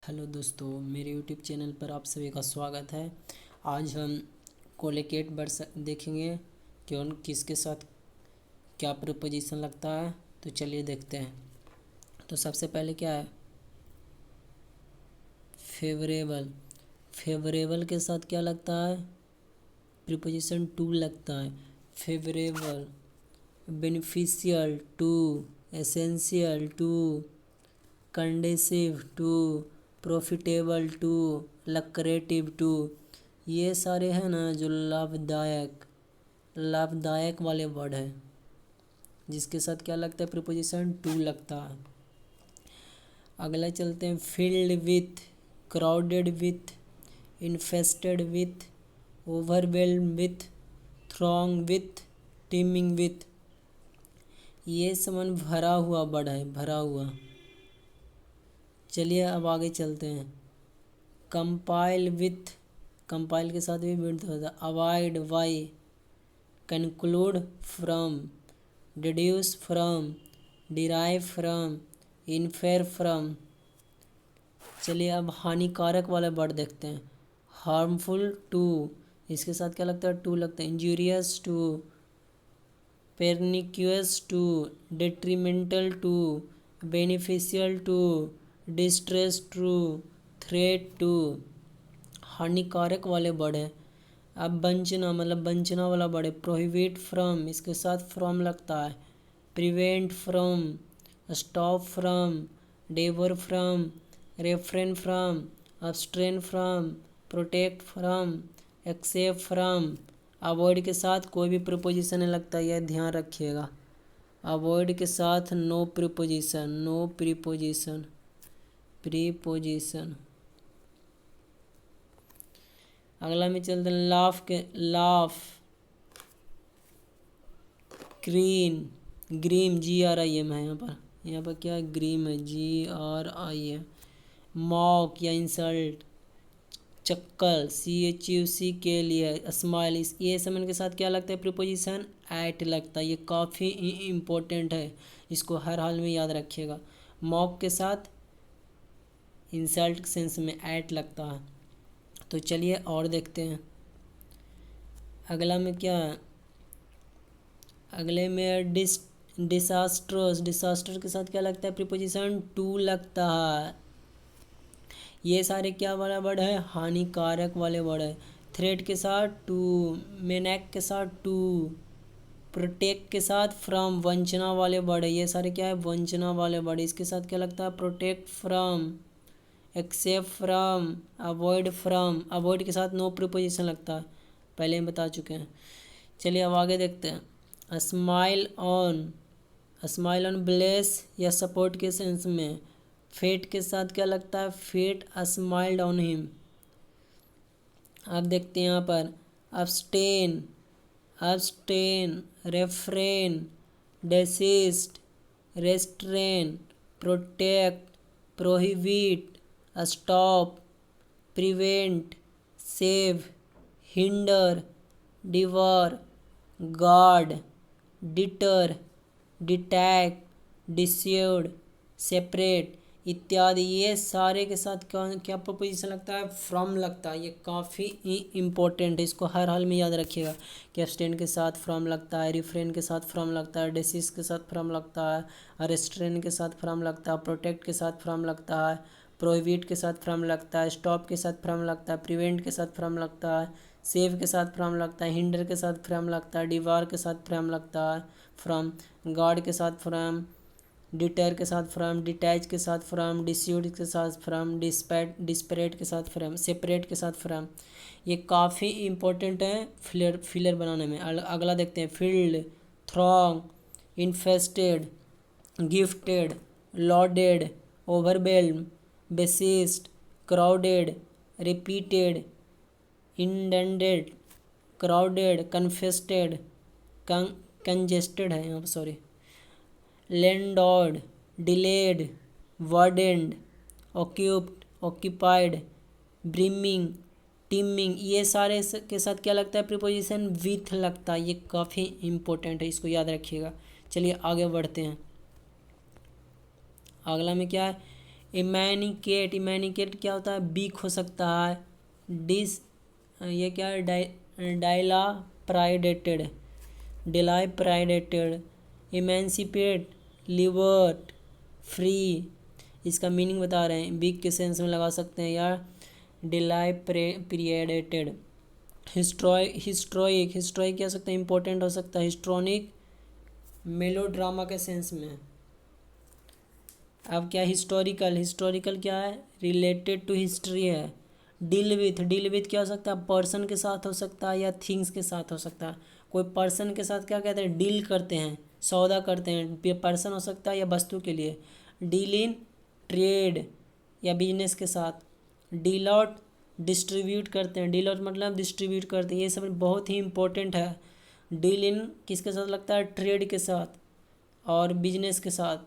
Hello दोस्तों, मेरे YouTube channel पर आप सभी का स्वागत है। आज हम कोलिकेट वर्ड्स देखेंगे कि उन किसके साथ क्या प्रीपोजिशन लगता है। तो चलिए देखते हैं। तो सबसे पहले क्या है, फेवरेबल। फेवरेबल के साथ क्या लगता है, प्रीपोजिशन टू लगता है। Favourable, beneficial to, essential to, conducive to, profitable to, lucrative to, ये सारे हैं ना जो लाभदायक वाले वर्ड है, जिसके साथ क्या लगता है, प्रीपोजिशन टू लगता है। अगला चलते हैं, filled with, crowded with, infested with, overwhelm with, thronged with, teeming with, ये समन भरा हुआ वर्ड है, भरा हुआ। चलिए अब आगे चलते हैं। कंपाइल विथ, कंपाइल के साथ भी विथ होता है। Avoid why, conclude from, deduce from, derive from, infer from. चलिए अब हानिकारक वाला वर्ड देखते हैं। हार्मफुल टू, इसके साथ क्या लगता है, टू लगता है। Injurious to, pernicious to, detrimental to, beneficial to, distress to, threat to, हानिकारक वाले वर्ड है। अब वंचना, मतलब वंचना वाला वर्ड है। प्रोहिबिट फ्रॉम, इसके साथ फ्रॉम लगता है। Prevent from, stop from, debar from, refrain from, abstain from, protect from, except from. Avoid के साथ कोई भी प्रीपोजिशन लगता है, यह ध्यान रखिएगा। अवॉइड के साथ no preposition, no preposition, preposition. अगला में चलते हैं, लाफ के, लाफ, ग्रीन, ग्रीम, GRIM है यहाँ पर क्या है, ग्रीम है, GRIM। मॉक या इंसल्ट, चक्कल, CHUC के लिए, स्माइल, इस ये समन के साथ क्या लगता है, प्रीपोजिशन एट लगता है। ये काफ़ी इम्पोर्टेंट है, इसको हर हाल में याद रखिएगा। मॉक के साथ इंसल्ट सेंस में एट लगता है। तो चलिए और देखते हैं। अगला में क्या है, अगले में डिसास्ट्रस, डिसास्टर के साथ क्या लगता है, प्रीपोजिशन टू लगता है। ये सारे क्या वाला वर्ड है, हानिकारक वाले वर्ड है। थ्रेट के साथ टू, मेनैक के साथ टू, प्रोटेक्ट के साथ फ्रॉम, वंचना वाले वर्ड है। ये सारे क्या है, वंचना वाले वर्ड। इसके साथ क्या लगता है, protect from, except from, avoid from. Avoid के साथ नो प्रीपोजिशन लगता है, पहले हम बता चुके हैं। चलिए अब आगे देखते हैं। Smile on, smile on bless या सपोर्ट के सेंस में। फेट के साथ क्या लगता है, फेट स्माइल्ड ऑन हिम। आप देखते हैं यहाँ पर, abstain, abstain, refrain, desist, restrain, protect, prohibit, stop, prevent, save, hinder, debar, guard, deter, detach, dissuade, separate इत्यादि। ये सारे के साथ क्या क्या प्रीपोजिशन लगता है, फ्रॉम लगता है। ये काफ़ी इम्पोर्टेंट है, इसको हर हाल में याद रखिएगा कि एब्स्टेन के साथ फ्रॉम लगता है, रिफ्रेन के साथ फ्रॉम लगता है, डिसीज के साथ फ्रॉम लगता है, रेस्ट्रेन के साथ फ्रॉम लगता है, प्रोटेक्ट के साथ फ्रॉम लगता है, प्रोहिबिट के साथ फ्रॉम लगता है, स्टॉप के साथ फ्रॉम लगता है, प्रिवेंट के साथ फ्रॉम लगता है, सेव के साथ फ्रॉम लगता है, हिंडर के साथ फ्रॉम लगता है, डिवार के साथ फ्रॉम लगता है, फ्रॉम, गार्ड के साथ फ्रॉम, डिटर के साथ फ्रॉम, डिटैच के साथ फ्रॉम, डिस्यूड के साथ फ्रॉम, डिस्परेट के साथ फ्रॉम, सेपरेट के साथ फ्रॉम। ये काफ़ी इम्पोर्टेंट है फिलर बनाने में। अगला देखते हैं, filled, thronged, infested, gifted, loaded, overwhelmed, beset, crowded, repeated, indented, crowded, congested, congested है यहाँ पर, sorry, landlord, delayed, warded, occupied, occupied, brimming, teeming. ये सारे के साथ क्या लगता है, प्रीपोजिशन विथ लगता है। ये काफ़ी इम्पोर्टेंट है, इसको याद रखिएगा। चलिए आगे बढ़ते हैं। अगला में क्या है, इमैनिकेट क्या होता है, बीक हो सकता है। ये क्या है, डाइलाप्राइडेटेड। Emancipate, liberate, free. इसका मीनिंग बता रहे हैं, बीक के सेंस में लगा सकते हैं, या डिलाइप्रिएडेटेड। हिस्ट्रोइक क्या हो सकता है, इम्पोर्टेंट हो सकता है। हिस्ट्रोनिक, मेलोड्रामा के सेंस में। अब क्या हिस्टोरिकल क्या है, रिलेटेड टू हिस्ट्री है। डील विथ क्या हो सकता है, पर्सन के साथ हो सकता है या थिंग्स के साथ हो सकता है। कोई पर्सन के साथ क्या कहते हैं, डील करते हैं, सौदा करते हैं, पर्सन हो सकता है या वस्तु के लिए। डील इन ट्रेड या बिजनेस के साथ। डील आउट, डिस्ट्रीब्यूट करते हैं, डील आउट मतलब डिस्ट्रीब्यूट करते हैं, ये सब बहुत ही इंपॉर्टेंट है। डील इन किसके साथ लगता है, ट्रेड के साथ और बिजनेस के साथ।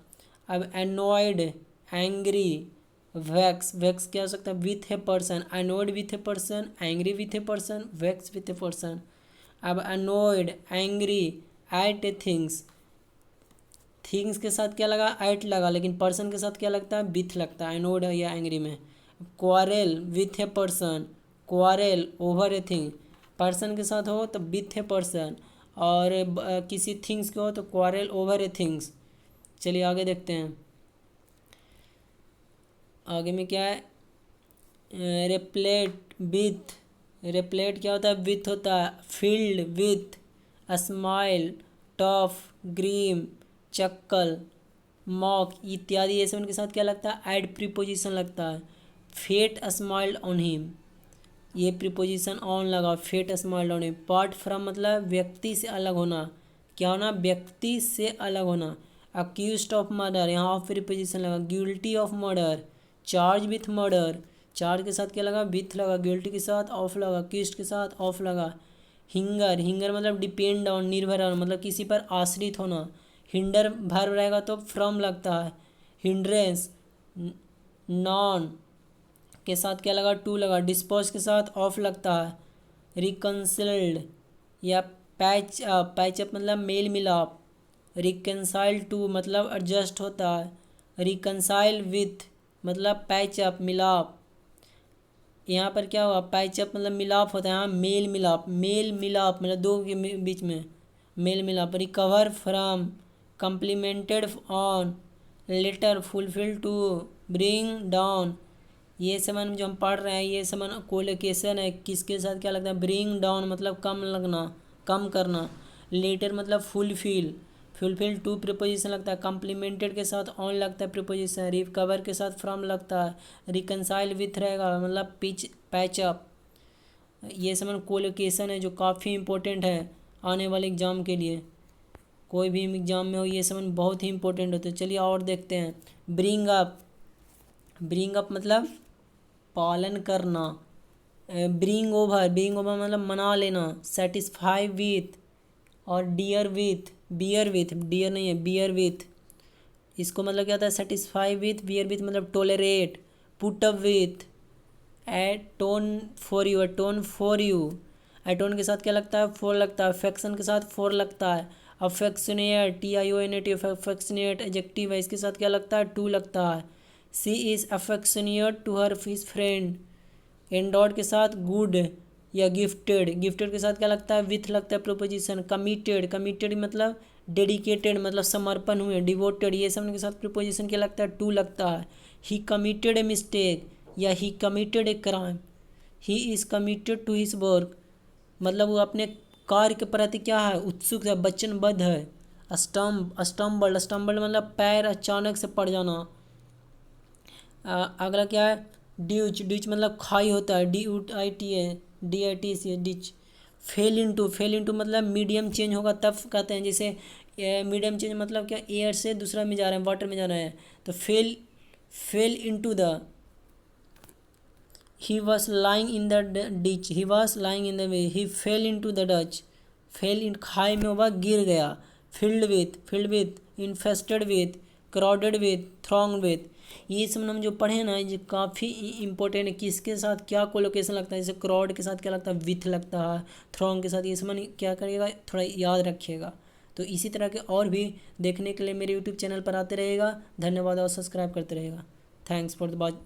अब एनॉयड, एंग्री, वैक्स क्या हो सकता है, with a person. Annoyed with a person, angry with a person, vexed with a person. अब annoyed, angry at a things के साथ क्या लगा, एट लगा, लेकिन पर्सन के साथ क्या लगता है, विथ लगता है एनॉयड या एंग्री में। Quarrel with a person, quarrel over a thing. Person के साथ हो तो विथ ए पर्सन, और किसी थिंग्स के हो तो क्वारेल ओवर ए थिंग्स। चलिए आगे देखते हैं, आगे में क्या है, रेप्लेट क्या होता है, विथ होता है। Filled with, smile, tough, grim, chuckle, mock इत्यादि, ये सब उनके साथ क्या लगता है, एड प्रीपोजिशन लगता है। फेट स्माइल्ड ऑन हिम, ये प्रीपोजिशन ऑन लगा, fate smiled on him. Part from मतलब व्यक्ति से अलग होना, क्या होना, व्यक्ति से अलग होना। अक्यूज्ड ऑफ मर्डर, यहाँ ऑफ प्रीपोजिशन लगा। Guilty of murder, charge with murder, charge के साथ क्या लगा, विथ लगा। गिल्टी के साथ ऑफ लगा, अक्यूज्ड के साथ ऑफ लगा। हिंगर मतलब डिपेंड ऑन, निर्भर होना, मतलब किसी पर आश्रित होना। हिंडर भर रहेगा तो फ्रॉम लगता है। हिंड्रेंस, नॉन के साथ क्या लगा, टू लगा। डिस्पोज के साथ ऑफ लगता है। रिकन्सिल्ड या पैचअप मतलब मेल मिलाप। रिकन्साइल टू मतलब एडजस्ट होता है। रिकन्साइल विथ मतलब पैचअप मिलाप। यहाँ पर क्या हुआ, पैचअप मतलब मिलाप होता है, यहाँ मेल मिलाप मतलब दो के बीच में मेल मिलाप। Recover from, complimented on, later, fulfil to, bring down. ये समन जो हम पढ़ रहे हैं, ये समन कोलोकेशन है, किसके साथ क्या लगता है, ब्रिंग डाउन मतलब कम लगना, कम करना। लेटर मतलब फुलफिल टू प्रीपोजिशन लगता है। कम्प्लीमेंटेड के साथ ऑन लगता है प्रीपोजिशन। रिकवर के साथ फ्रॉम लगता है। रिकनसाइल विथ रहेगा मतलब पैचअप। ये समन कोलोकेशन है जो काफ़ी इंपॉर्टेंट है आने वाले एग्ज़ाम के लिए, कोई भी एग्ज़ाम में हो, ये समन बहुत ही इंपॉर्टेंट होते हैं। चलिए और देखते हैं। ब्रिंग अप मतलब पालन करना। ब्रिंग ओवर मतलब मना लेना। सेटिस्फाई विथ और बियर नहीं है, बियर विथ, इसको मतलब क्या होता है, सेटिस्फाई विथ, बियर विथ मतलब tolerate. Put up with, atone for you, atone के साथ क्या लगता है, फोर लगता है। अफेक्शन के साथ फोर लगता है। अफेक्शनेट, TIONAT, अफेक्शनेट एडजेक्टिव है, इसके साथ क्या लगता है, टू लगता है। She is affectionate to her his friend. Endowed के साथ गुड या गिफ्टेड के साथ क्या लगता है, विथ लगता है प्रोपोजिशन। कमिटेड मतलब डेडिकेटेड मतलब समर्पण हुए। डिवोटेड, ये सब के साथ प्रीपोजिशन क्या लगता है, टू लगता है। ही कमिटेड ए मिस्टेक या he committed a crime. He is committed to his work मतलब वो अपने कार्य के प्रति क्या है, उत्सुक है, वचनबद्ध है। स्टम्बल्ड मतलब पैर अचानक से पड़ जाना। अगला क्या है, ड्यूच मतलब खाई होता है, DIT फेल इनटू मतलब मीडियम चेंज होगा तब कहते हैं, जैसे मीडियम चेंज मतलब क्या, एयर से दूसरा में जा रहे हैं, वाटर में जा रहे हैं, तो fell into the. He was lying in the ditch, he was lying in the way, he fell into the ditch, fell in खाई में हुआ, गिर गया। Filled with, infested with, crowded with, thronged with. ये सब हम जो पढ़े ना, ये काफ़ी इंपॉर्टेंट है, किसके साथ क्या कोलोकेशन लगता है। जैसे क्राउड के साथ क्या लगता है, विथ लगता है। थ्रॉन्ग के साथ ये सब क्या करिएगा, थोड़ा याद रखिएगा। तो इसी तरह के और भी देखने के लिए मेरे यूट्यूब चैनल पर आते रहेगा। धन्यवाद और सब्सक्राइब करते रहेगा। Thanks for the thanks.